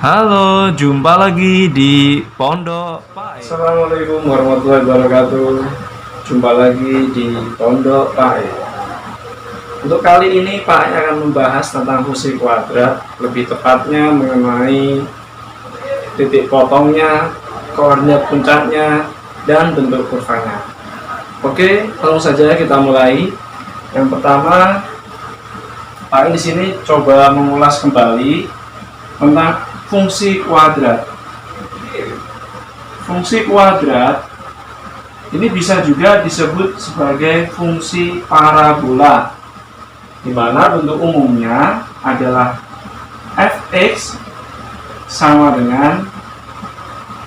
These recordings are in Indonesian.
Halo, jumpa lagi di Pondok Pak. Assalamualaikum warahmatullahi wabarakatuh. Jumpa lagi di Pondok Pak. Untuk kali ini Pak akan membahas tentang fungsi kuadrat, lebih tepatnya mengenai titik potongnya, koordinat puncaknya, dan bentuk kurvanya. Oke, langsung saja kita mulai. Yang pertama, Pak di sini coba mengulas kembali tentang fungsi kuadrat. Fungsi kuadrat ini bisa juga disebut sebagai fungsi parabola, di mana bentuk umumnya adalah fx sama dengan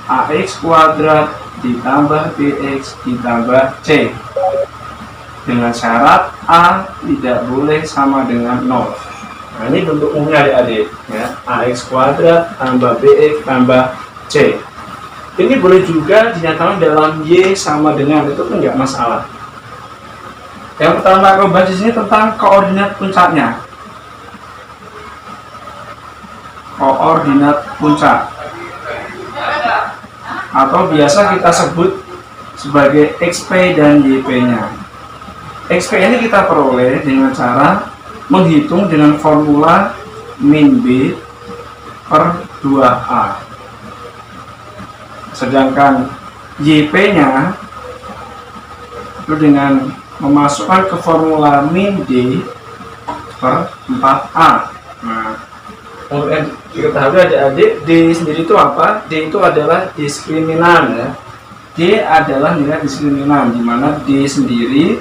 ax kuadrat ditambah bx ditambah c, dengan syarat a tidak boleh sama dengan 0. Nah, ini bentuk umumnya adik-adik ya, ax kuadrat tambah bx tambah c. Ini boleh juga dinyatakan dalam y sama dengan, itu pun nggak masalah. Yang pertama aku bahas di sini tentang koordinat puncaknya. Koordinat puncak atau biasa kita sebut sebagai xp dan yp-nya. Xp ini kita peroleh dengan cara menghitung dengan formula min b per 2a. Sedangkan yp-nya itu dengan memasukkan ke formula min d per 4a. Nah, untuk diketahui adik-adik, d sendiri itu apa? D itu adalah diskriminan ya. D adalah nilai diskriminan, di mana d sendiri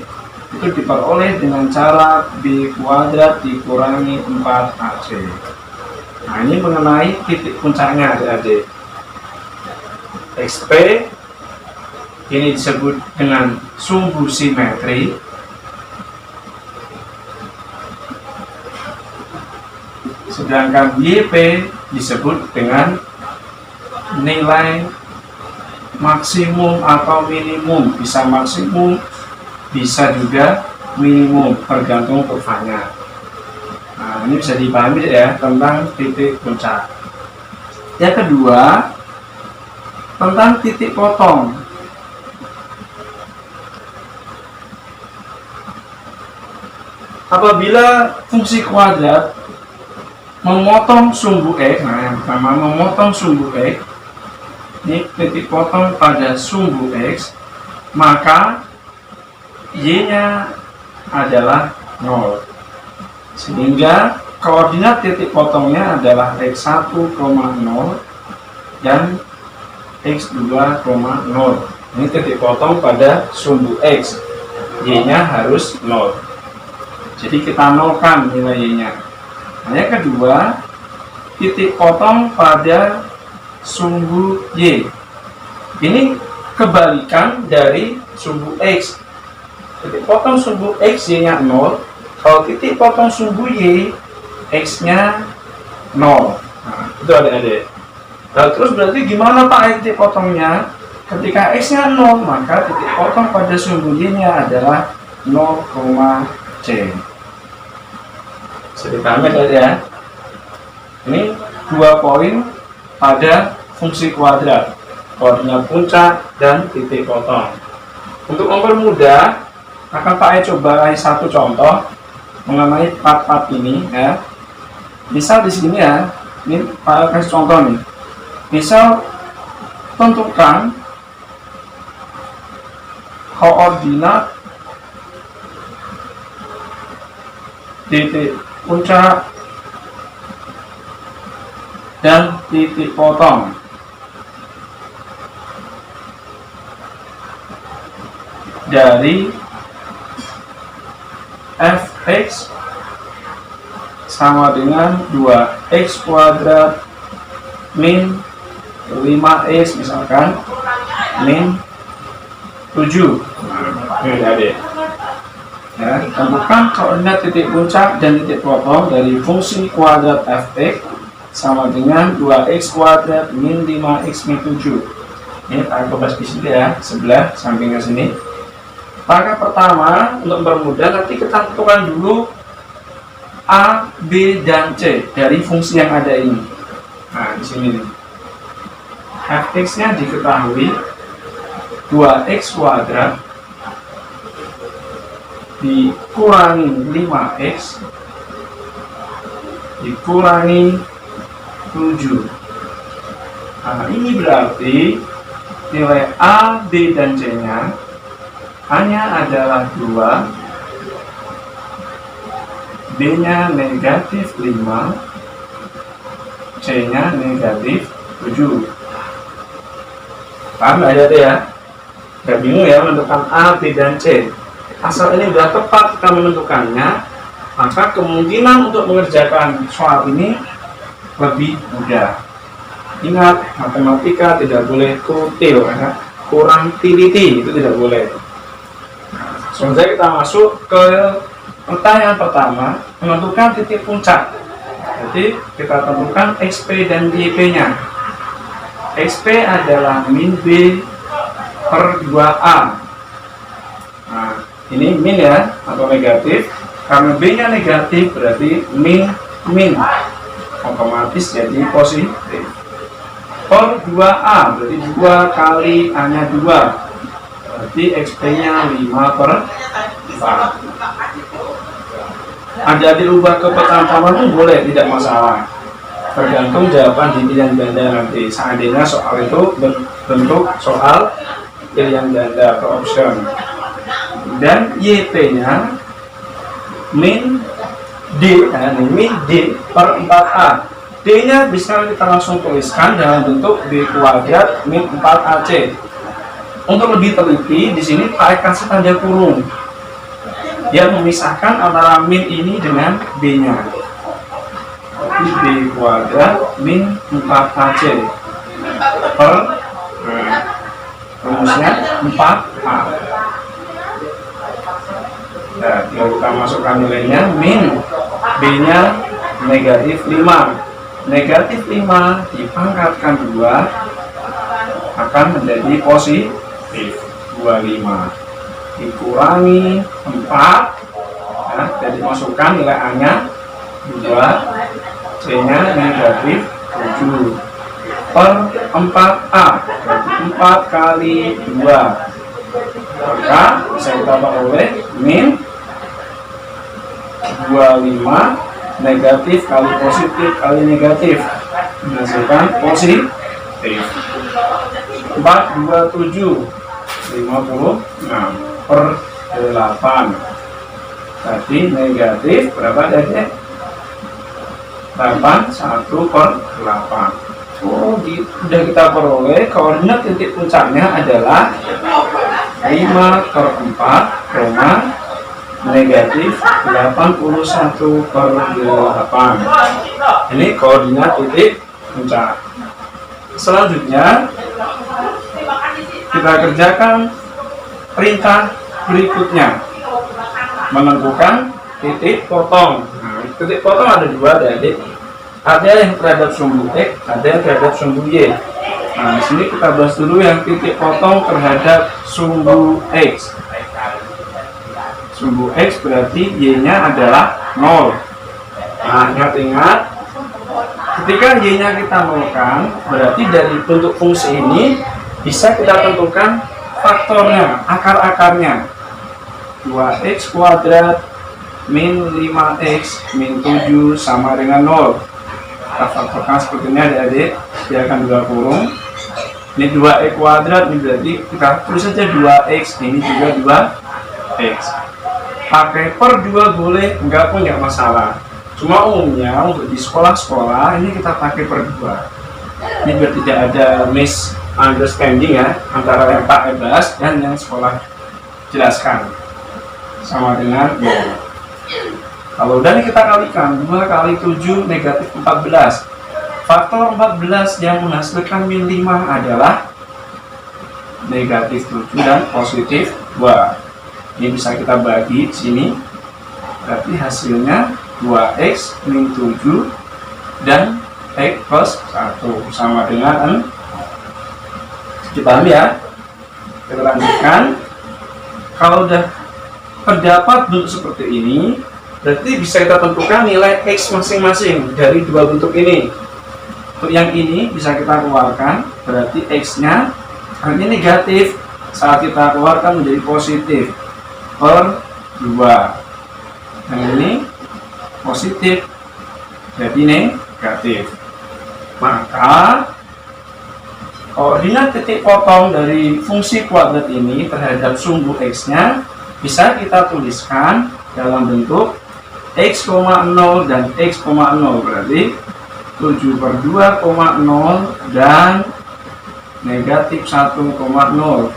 itu diperoleh dengan cara b kuadrat dikurangi 4ac. Nah, ini mengenai titik puncaknya adik-adik. xp ini disebut dengan sumbu simetri, sedangkan yp disebut dengan nilai maksimum atau minimum, bisa maksimum bisa juga minimum tergantung kurvanya. Nah, ini bisa dipahami ya tentang titik puncak. Yang kedua, tentang titik potong. Apabila fungsi kuadrat memotong sumbu x, nah yang pertama memotong sumbu x, ini titik potong pada sumbu x, maka y-nya adalah 0, sehingga koordinat titik potongnya adalah x1, 0 dan x2, 0. Ini titik potong pada sumbu x, y-nya harus 0, jadi kita nolkan nilai y-nya. Nah, yang kedua, titik potong pada sumbu y, ini kebalikan dari sumbu x. Titik potong sumbu x, y-nya 0. Kalau titik potong sumbu y, x-nya 0. Nah, itu adik-adik. Nah, terus berarti gimana Pak titik potongnya? Ketika x-nya 0, maka titik potong pada sumbu y-nya adalah 0, c. Bisa dipahami ya? Ini 2 poin pada fungsi kuadrat, koordinat puncak dan titik potong. Untuk mempermudah, akan Pak coba kasih satu contoh mengenai part-part ini ya. Misal di sini ya, ini Pak kasih contoh nih. Misal tentukan koordinat titik puncak dan titik potong dari fx sama dengan 2x kuadrat min 5x misalkan min 7. Ini adik ya, tentukan koordinat titik puncak dan titik potong dari fungsi kuadrat fx sama dengan 2x kuadrat min 5x min 7. Ini aku bahas di sini ya, sebelah sampingnya sini. Maka pertama, untuk mempermudah nanti kita tentukan dulu A, B, dan C dari fungsi yang ada ini. Nah, di sini nih. Fx-nya diketahui 2x kuadrat dikurangi 5x dikurangi 7. Nah, ini berarti nilai A, B, dan C-nya hanya adalah 2, B-nya negatif 5, C-nya negatif 7. Paham nggak ya? Gak bingung ya menentukan A, B, dan C. Asal ini sudah tepat kita menentukannya, maka kemungkinan untuk mengerjakan soal ini lebih mudah. Ingat, matematika tidak boleh kutil, ya. Kurang teliti, itu tidak boleh. Selanjutnya kita masuk ke pertanyaan pertama, menentukan titik puncak. Jadi kita tentukan XP dan YP-nya. XP adalah min B per 2A. Nah, ini min ya, atau negatif. Karena B-nya negatif, berarti min otomatis jadi positif. Per 2A, berarti 2 kali A-nya 2. Berarti XP-nya 5 per 4. Ada dirubah ke pertama pun boleh, tidak masalah. Tergantung jawaban di pilihan ganda nanti. Seandainya soal itu bentuk soal pilihan ganda atau option. Dan YP-nya min D, min D per 4A. D-nya bisa kita langsung tuliskan dalam bentuk B kuadrat min 4AC. Untuk lebih teliti, di sini saya kasih tanda kurung yang memisahkan antara min ini dengan B-nya. Jadi B kuadrat min 4AC per rumusnya 4A. Nah, tinggal kita masukkan nilainya. Min B-nya negatif 5. Negatif 5 dipangkatkan 2 akan menjadi positif 25 dikurangi 4. Nah, jadi masukkan nilai A-nya 2, C-nya negatif 7 per 4A, berarti 4 kali 2. Maka bisa ditambah oleh min 25 negatif kali positif kali negatif menghasilkan positif. 4, 2, 7 56 per 8. Tadi negatif berapa tadi? 8, 1 per 8. Oh, sudah kita peroleh koordinat titik puncaknya adalah 5 per 4, negatif 81 per 8. Ini koordinat titik puncak. Selanjutnya kita kerjakan perintah berikutnya, menentukan titik potong. Nah, titik potong ada dua tadi, ada yang terhadap sumbu X, ada yang terhadap sumbu Y. Nah, di sini kita bahas dulu yang titik potong terhadap sumbu X. Sumbu X berarti Y-nya adalah 0. Nah, ingat-ingat, ketika Y-nya kita nolkan, berarti dari bentuk fungsi ini bisa kita tentukan faktornya, akar-akarnya. 2x kuadrat min 5x min 7 sama dengan 0. Kita faktorkan seperti ini adik-adik, biarkan dua kurung. Ini 2x kuadrat, ini berarti kita tulis saja 2x, ini juga 2x. Pakai per 2 boleh, enggak pun enggak masalah. Cuma umumnya untuk di sekolah-sekolah ini kita pakai per 2. Ini biar tidak ada misunderstanding ya antara yang Pak bahas dan yang sekolah jelaskan. Sama dengan ya. Kalau udah kita kalikan 2 kali 7 negatif 14. Faktor 14 yang menghasilkan min 5 adalah negatif 7 dan positif 2. Ini bisa kita bagi di sini. Berarti hasilnya 2x min 7 dan x plus 1 sama dengan 6. Dipahami ya? Kita lanjutkan. Kalau udah terdapat bentuk seperti ini, berarti bisa kita tentukan nilai x masing-masing dari dua bentuk ini. Untuk yang ini bisa kita keluarkan, berarti X-nya ini negatif. Saat kita keluarkan menjadi positif per 2. Yang ini positif, jadi negatif. Maka koordinat titik potong dari fungsi kuadrat ini terhadap sumbu X-nya bisa kita tuliskan dalam bentuk X, 0 dan X, 0, berarti 7/2,0 dan negatif 1,0.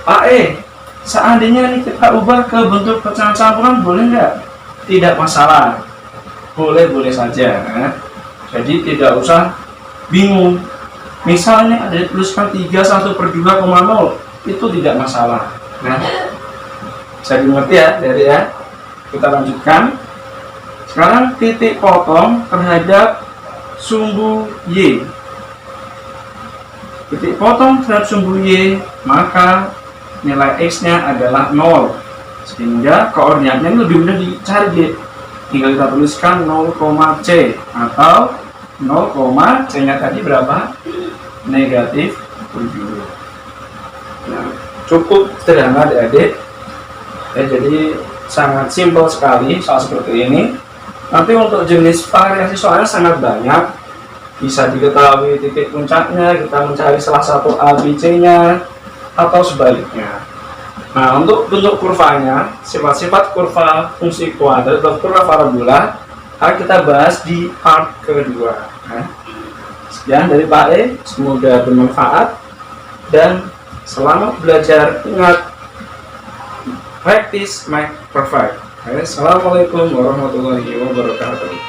Pak seandainya ini kita ubah ke bentuk pecahan campuran boleh nggak? Tidak masalah, boleh-boleh saja. Jadi tidak usah bingung. Misalnya ada dituliskan 31/2,0, itu tidak masalah. Bisa dimengerti ya, dari ya. Kita lanjutkan. Sekarang titik potong terhadap sumbu Y. Titik potong terhadap sumbu Y, maka nilai X-nya adalah 0. Sehingga koordinatnya ini lebih mudah dicari. Tinggal kita tuliskan 0,C atau 0, C-nya tadi berapa? Negatif 7. Nah, cukup sederhana adik-adik. Jadi sangat simpel sekali soal seperti ini. Nanti untuk jenis variasi soalnya sangat banyak. Bisa diketahui titik puncaknya, kita mencari salah satu A, B, C-nya, atau sebaliknya. Nah, untuk bentuk kurvanya, sifat-sifat kurva fungsi kuadrat atau kurva parabola akan kita bahas di part kedua. Sekian dari Pak semoga bermanfaat dan selamat belajar. Ingat, practice make perfect. Assalamualaikum warahmatullahi wabarakatuh.